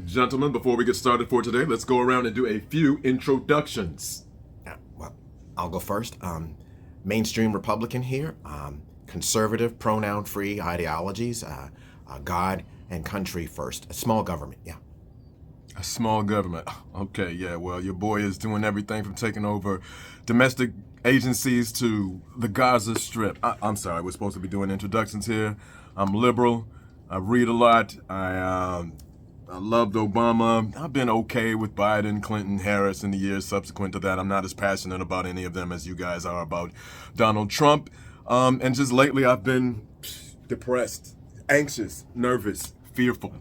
Gentlemen, before we get started for today, let's go around and do a few introductions. Well, I'll go first. Mainstream Republican here. Conservative, pronoun-free ideologies. God and country first. A small government, yeah. A small government. Okay, yeah, well, your boy is doing everything from taking over domestic agencies to the Gaza Strip. I'm sorry, we're supposed to be doing introductions here. I'm liberal. I read a lot. I loved Obama. I've been okay with Biden, Clinton, Harris in the years subsequent to that. I'm not as passionate about any of them as you guys are about Donald Trump. And just lately I've been depressed, anxious, nervous, fearful.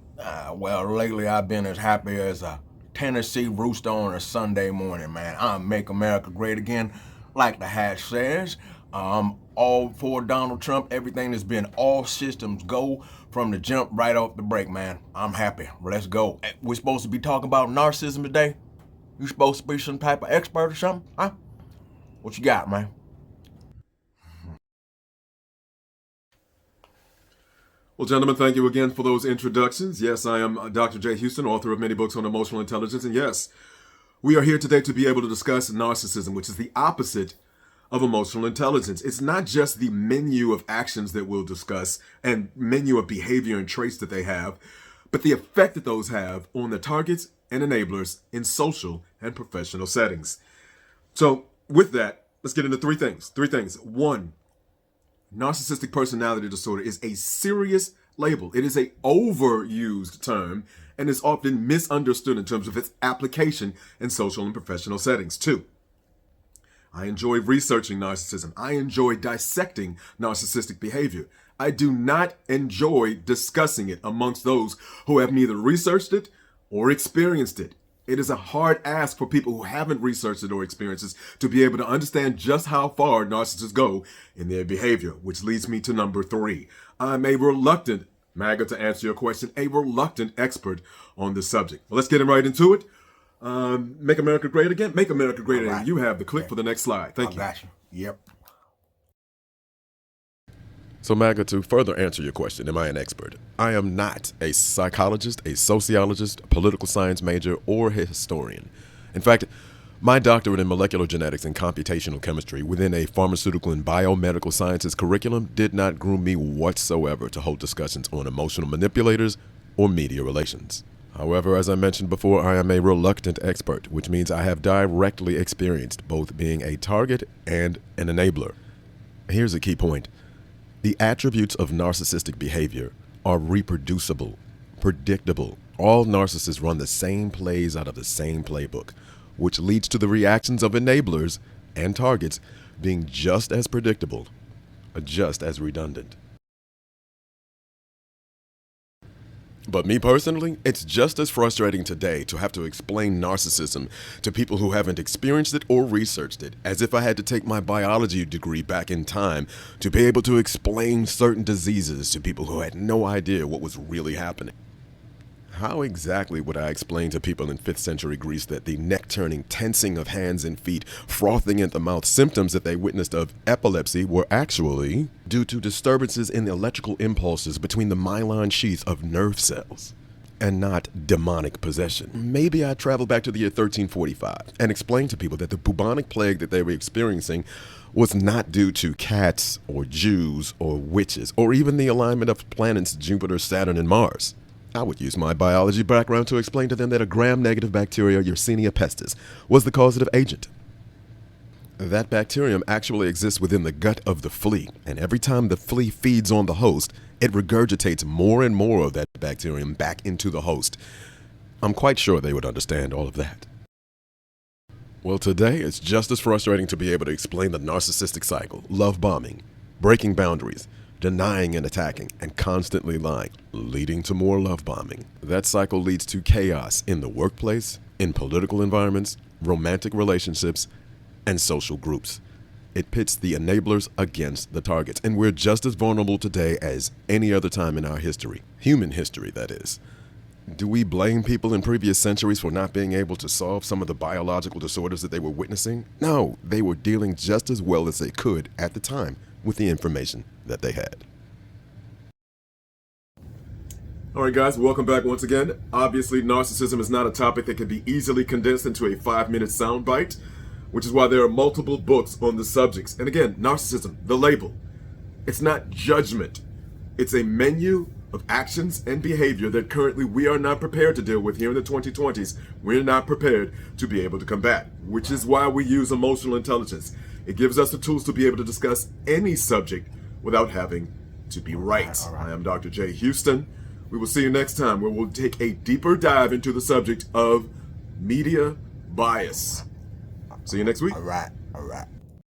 Well, lately I've been as happy as a Tennessee rooster on a Sunday morning, man. I'm Make America Great Again, like the hat says. All for Donald Trump. Everything has been all systems go from the jump right off the break, man. I'm happy. Let's go. We're supposed to be talking about narcissism today? You supposed to be some type of expert or something? Huh? What you got, man? Well, gentlemen, thank you again for those introductions. Yes, I am Dr. J. Houston, author of many books on emotional intelligence. And yes, we are here today to be able to discuss narcissism, which is the opposite of emotional intelligence. It's not just the menu of actions that we'll discuss and menu of behavior and traits that they have, but the effect that those have on the targets and enablers in social and professional settings. So with that, let's get into three things. One, narcissistic personality disorder is a serious label. It is an overused term and is often misunderstood in terms of its application in social and professional settings. Two, I enjoy researching narcissism. I enjoy dissecting narcissistic behavior. I do not enjoy discussing it amongst those who have neither researched it or experienced it. It is a hard ask for people who haven't researched it or experienced it to be able to understand just how far narcissists go in their behavior, which leads me to number three. I'm a reluctant, MAGA to answer your question, a reluctant expert on this subject. Well, let's get right into it. Make America Great Again. Make America Great Again. Right. You have the click for the next slide. Thank you. Got you. Yep. So MAGA, to further answer your question, am I an expert? I am not a psychologist, a sociologist, a political science major, or a historian. In fact, my doctorate in molecular genetics and computational chemistry within a pharmaceutical and biomedical sciences curriculum did not groom me whatsoever to hold discussions on emotional manipulators or media relations. However, as I mentioned before, I am a reluctant expert, which means I have directly experienced both being a target and an enabler. Here's a key point. The attributes of narcissistic behavior are reproducible, predictable. All narcissists run the same plays out of the same playbook, which leads to the reactions of enablers and targets being just as predictable, just as redundant. But me personally, it's just as frustrating today to have to explain narcissism to people who haven't experienced it or researched it, as if I had to take my biology degree back in time to be able to explain certain diseases to people who had no idea what was really happening. How exactly would I explain to people in 5th century Greece that the neck-turning, tensing of hands and feet, frothing at the mouth symptoms that they witnessed of epilepsy were actually due to disturbances in the electrical impulses between the myelin sheaths of nerve cells, and not demonic possession? Maybe I'd travel back to the year 1345 and explain to people that the bubonic plague that they were experiencing was not due to cats or Jews or witches, or even the alignment of planets Jupiter, Saturn, and Mars. I would use my biology background to explain to them that a gram-negative bacteria, Yersinia pestis, was the causative agent. That bacterium actually exists within the gut of the flea, and every time the flea feeds on the host, it regurgitates more and more of that bacterium back into the host. I'm quite sure they would understand all of that. Well, today it's just as frustrating to be able to explain the narcissistic cycle, love bombing, breaking boundaries, denying and attacking, and constantly lying, leading to more love bombing. That cycle leads to chaos in the workplace, in political environments, romantic relationships, and social groups. It pits the enablers against the targets, and we're just as vulnerable today as any other time in our history. Human history, that is. Do we blame people in previous centuries for not being able to solve some of the biological disorders that they were witnessing? No, they were dealing just as well as they could at the time with the information that they had. All right, guys, welcome back once again. Obviously, narcissism is not a topic that can be easily condensed into a 5-minute soundbite, which is why there are multiple books on the subjects. And again, narcissism, the label, it's not judgment. It's a menu of actions and behavior that currently we are not prepared to deal with here in the 2020s. We're not prepared to be able to combat, which is why we use emotional intelligence. It gives us the tools to be able to discuss any subject without having to be right. I am Dr. J. Houston. We will see you next time, where we'll take a deeper dive into the subject of media bias. See you next week. All right.